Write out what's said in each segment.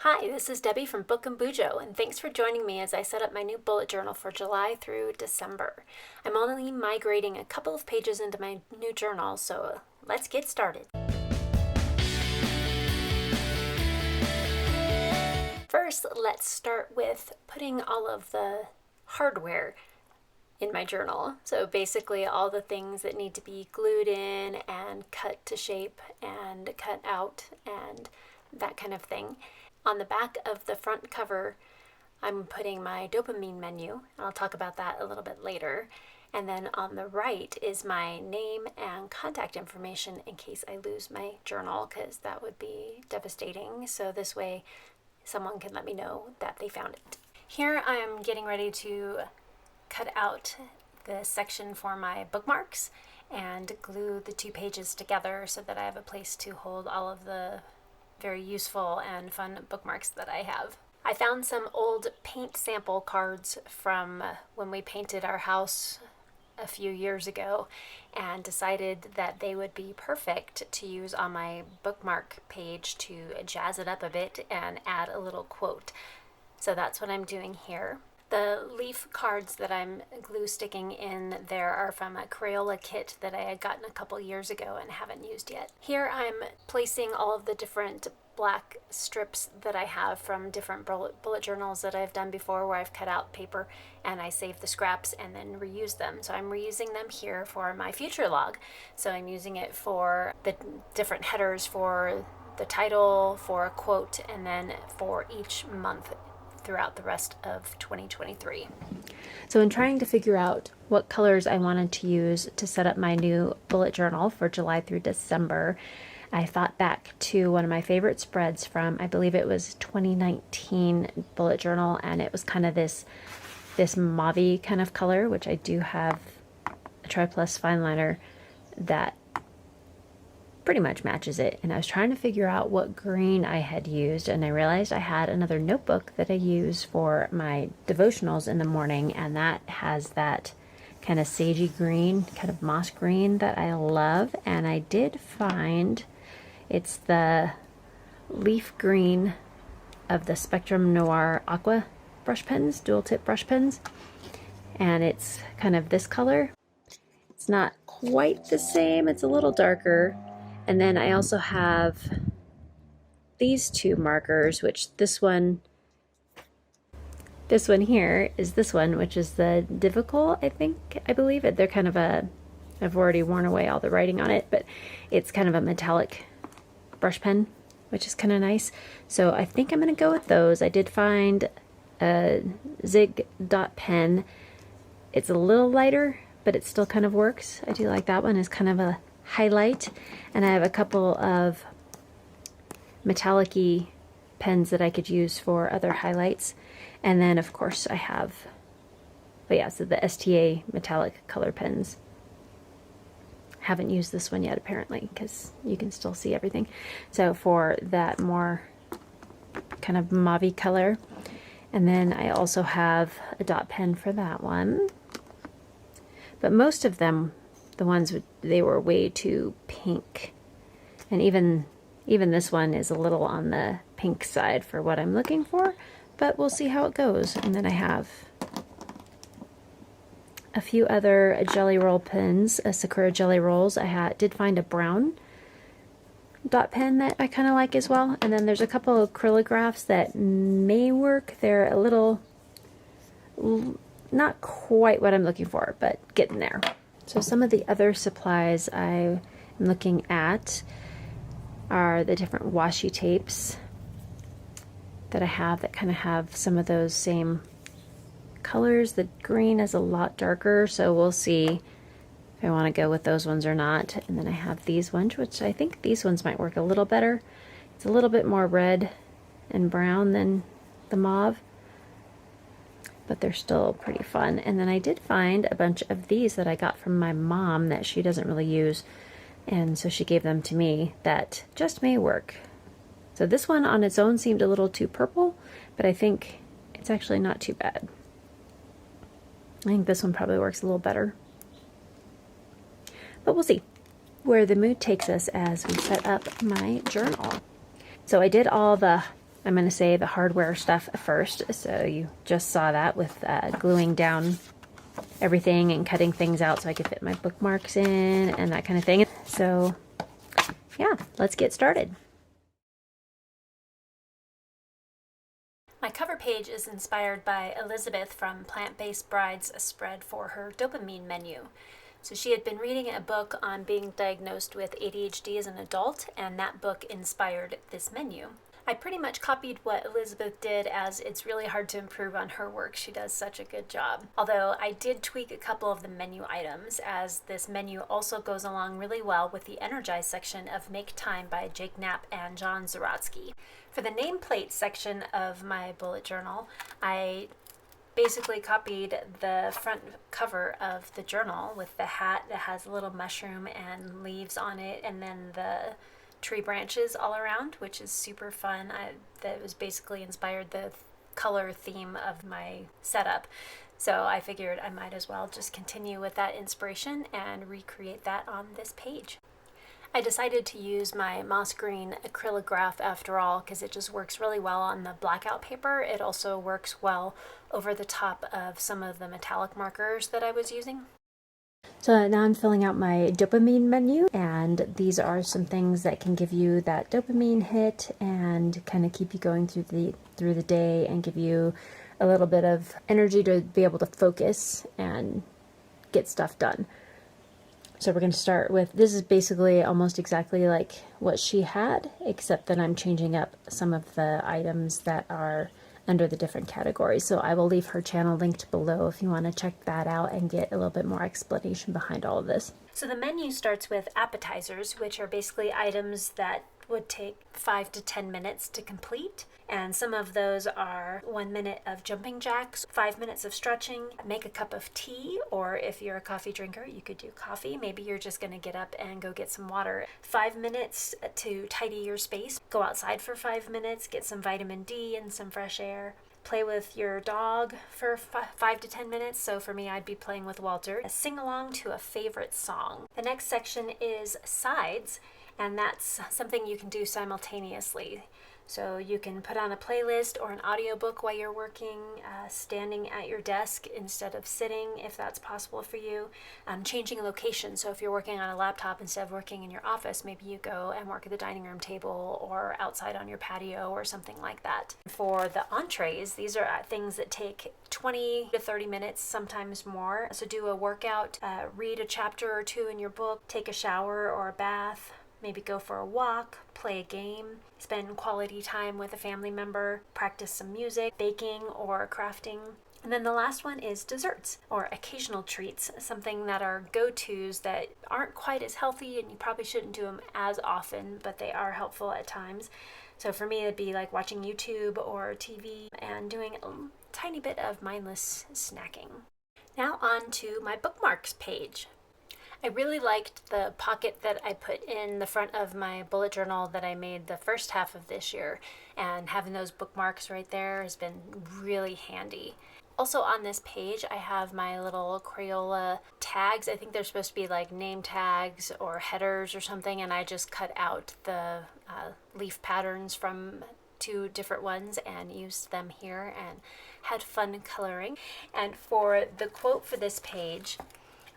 Hi, this is Debbie from Book and Bujo, and thanks for joining me as I set up my new bullet journal for July through December. I'm only migrating a couple of pages into my new journal, so let's get started. First, let's start with putting all of the hardware in my journal. So basically all the things that need to be glued in and cut to shape and cut out and that kind of thing. On the back of the front cover, I'm putting my dopamine menu, and I'll talk about that a little bit later. And then on the right is my name and contact information in case I lose my journal, because that would be devastating. So this way someone can let me know that they found it. Here I am getting ready to cut out the section for my bookmarks and glue the two pages together so that I have a place to hold all of the very useful and fun bookmarks that I have. I found some old paint sample cards from when we painted our house a few years ago and decided that they would be perfect to use on my bookmark page to jazz it up a bit and add a little quote. So that's what I'm doing here. The leaf cards that I'm glue sticking in there are from a Crayola kit that I had gotten a couple years ago and haven't used yet. Here I'm placing all of the different black strips that I have from different bullet journals that I've done before, where I've cut out paper and I save the scraps and then reuse them. So I'm reusing them here for my future log. So I'm using it for the different headers for the title, for a quote, and then for each month throughout the rest of 2023. So in trying to figure out what colors I wanted to use to set up my new bullet journal for July through December, I thought back to one of my favorite spreads from, I believe it was 2019 bullet journal, and it was kind of this mauve-y kind of color, which I do have a Tri-Plus fine liner that pretty much matches it. And I was trying to figure out what green I had used, and I realized I had another notebook that I use for my devotionals in the morning, and that has that kind of sagey green, kind of moss green that I love. And I did find it's the leaf green of the Spectrum Noir Aqua brush pens, dual tip brush pens, and it's kind of this color. It's not quite the same, it's a little darker. And then I also have these two markers, which this one here is this one, which is the Difficult, I believe it. They're kind of I've already worn away all the writing on it, but it's kind of a metallic brush pen, which is kind of nice. So I think I'm going to go with those. I did find a Zig dot pen. It's a little lighter, but it still kind of works. I do like that one. It's kind of a highlight, and I have a couple of metallic-y pens that I could use for other highlights. And then of course I have, so the STA metallic color pens. Haven't used this one yet apparently, because you can still see everything. So for that more kind of mauve color. And then I also have a dot pen for that one. But most of them, the ones they were way too pink, and even this one is a little on the pink side for what I'm looking for, but we'll see how it goes. And then I have a few other jelly roll pens, Sakura jelly rolls. I did find a brown dot pen that I kind of like as well, and then there's a couple of acrylographs that may work. They're a little, not quite what I'm looking for, but getting there. So some of the other supplies I'm looking at are the different washi tapes that I have that kind of have some of those same colors. The green is a lot darker, so we'll see if I want to go with those ones or not. And then I have these ones, which I think these ones might work a little better. It's a little bit more red and brown than the mauve, but they're still pretty fun. And then I did find a bunch of these that I got from my mom that she doesn't really use, and so she gave them to me, that just may work. So this one on its own seemed a little too purple, but I think it's actually not too bad. I think this one probably works a little better. But we'll see where the mood takes us as we set up my journal. So I did all the I'm going to say the hardware stuff first. So you just saw that with gluing down everything and cutting things out so I could fit my bookmarks in and that kind of thing. So yeah, let's get started. My cover page is inspired by Elizabeth from Plant-Based Brides, a spread for her dopamine menu. So she had been reading a book on being diagnosed with ADHD as an adult, and that book inspired this menu. I pretty much copied what Elizabeth did, as it's really hard to improve on her work. She does such a good job. Although I did tweak a couple of the menu items, as this menu also goes along really well with the Energize section of Make Time by Jake Knapp and John Zaratsky. For the nameplate section of my bullet journal, I basically copied the front cover of the journal with the hat that has a little mushroom and leaves on it, and then the tree branches all around, which is super fun. That was basically inspired the color theme of my setup. So I figured I might as well just continue with that inspiration and recreate that on this page. I decided to use my moss green acrylograph after all, because it just works really well on the blackout paper. It also works well over the top of some of the metallic markers that I was using. So now I'm filling out my dopamine menu, and these are some things that can give you that dopamine hit and kind of keep you going through the day and give you a little bit of energy to be able to focus and get stuff done. So we're going to start with, this is basically almost exactly like what she had, except that I'm changing up some of the items that are under the different categories. So I will leave her channel linked below if you want to check that out and get a little bit more explanation behind all of this. So the menu starts with appetizers, which are basically items that would take 5 to 10 minutes to complete. And some of those are 1 minute of jumping jacks, 5 minutes of stretching, make a cup of tea, or if you're a coffee drinker, you could do coffee. Maybe you're just going to get up and go get some water. 5 minutes to tidy your space. Go outside for 5 minutes, get some vitamin D and some fresh air. Play with your dog for 5 to 10 minutes. So for me, I'd be playing with Walter. Sing along to a favorite song. The next section is sides, and that's something you can do simultaneously. So you can put on a playlist or an audiobook while you're working, standing at your desk instead of sitting, if that's possible for you. Changing location. So if you're working on a laptop instead of working in your office, maybe you go and work at the dining room table or outside on your patio or something like that. For the entrees, these are things that take 20 to 30 minutes, sometimes more. So do a workout, read a chapter or two in your book, take a shower or a bath, maybe go for a walk, play a game, spend quality time with a family member, practice some music, baking or crafting. And then the last one is desserts or occasional treats, something that are go-tos that aren't quite as healthy, and you probably shouldn't do them as often, but they are helpful at times. So for me, it'd be like watching YouTube or TV and doing a tiny bit of mindless snacking. Now on to my bookmarks page. I really liked the pocket that I put in the front of my bullet journal that I made the first half of this year, and having those bookmarks right there has been really handy. Also on this page, I have my little Crayola tags. I think they're supposed to be like name tags or headers or something, and I just cut out the leaf patterns from 2 different ones and used them here and had fun coloring. And for the quote for this page,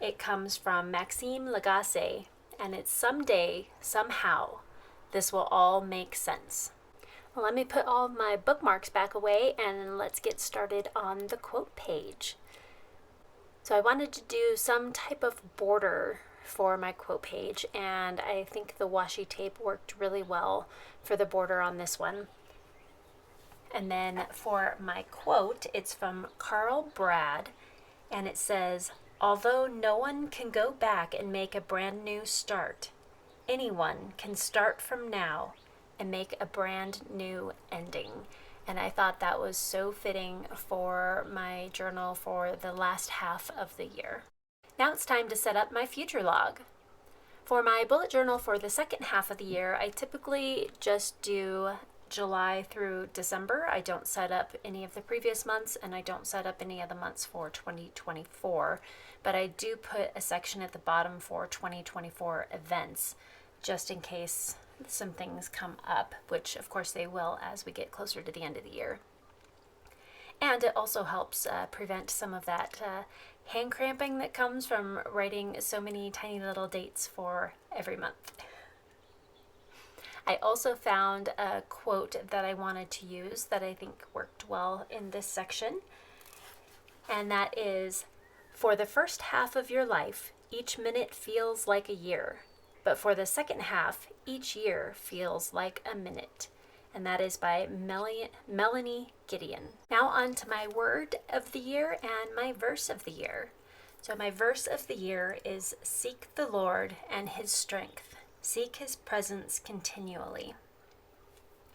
it comes from Maxime Lagacé, and it's "Someday, somehow, this will all make sense." Well, let me put all of my bookmarks back away and let's get started on the quote page. So I wanted to do some type of border for my quote page, and I think the washi tape worked really well for the border on this one. And then for my quote, it's from Carl Brad, and it says, "Although no one can go back and make a brand new start, anyone can start from now and make a brand new ending." And I thought that was so fitting for my journal for the last half of the year. Now it's time to set up my future log. For my bullet journal for the second half of the year, I typically just do July through December. I don't set up any of the previous months, and I don't set up any of the months for 2024, but I do put a section at the bottom for 2024 events, just in case some things come up, which of course they will as we get closer to the end of the year. And it also helps prevent some of that hand cramping that comes from writing so many tiny little dates for every month. I also found a quote that I wanted to use that I think worked well in this section, and that is, "For the first half of your life, each minute feels like a year, but for the second half, each year feels like a minute." And that is by Melanie Gideon. Now on to my word of the year and my verse of the year. So my verse of the year is, "Seek the Lord and his strength. Seek his presence continually."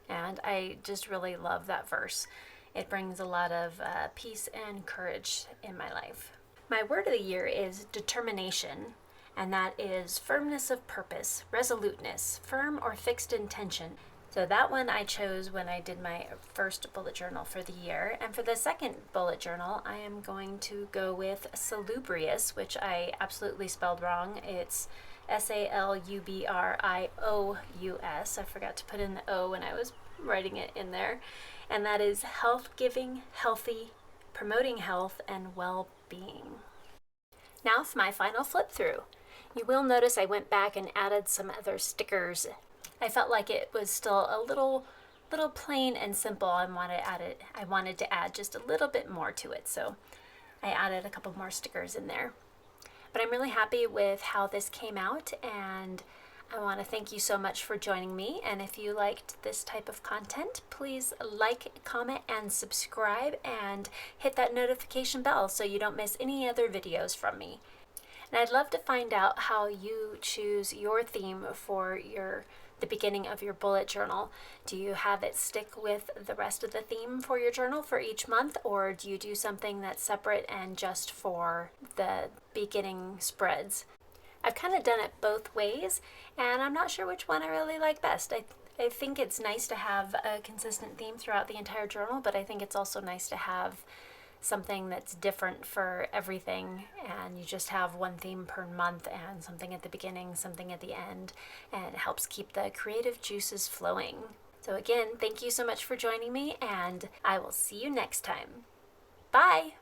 And I just really love that verse. It brings a lot of peace and courage in my life. My word of the year is determination, and that is firmness of purpose, resoluteness, firm or fixed intention. So that one I chose when I did my first bullet journal for the year. And for the second bullet journal, I am going to go with salubrious, which I absolutely spelled wrong. It's Salubrious. I forgot to put in the O when I was writing it in there. And that is health-giving, healthy, promoting health and well-being. Now for my final flip through. You will notice I went back and added some other stickers. I felt like it was still a little plain and simple. I wanted to add just a little bit more to it, so I added a couple more stickers in there. But I'm really happy with how this came out, and I want to thank you so much for joining me. And if you liked this type of content, please like, comment, and subscribe, and hit that notification bell so you don't miss any other videos from me. And I'd love to find out how you choose your theme for the beginning of your bullet journal. Do you have it stick with the rest of the theme for your journal for each month, or do you do something that's separate and just for the beginning spreads? I've kind of done it both ways, and I'm not sure which one I really like best. I think it's nice to have a consistent theme throughout the entire journal, but I think it's also nice to have something that's different for everything, and you just have one theme per month and something at the beginning, something at the end, and it helps keep the creative juices flowing. So again, thank you so much for joining me, and I will see you next time. Bye!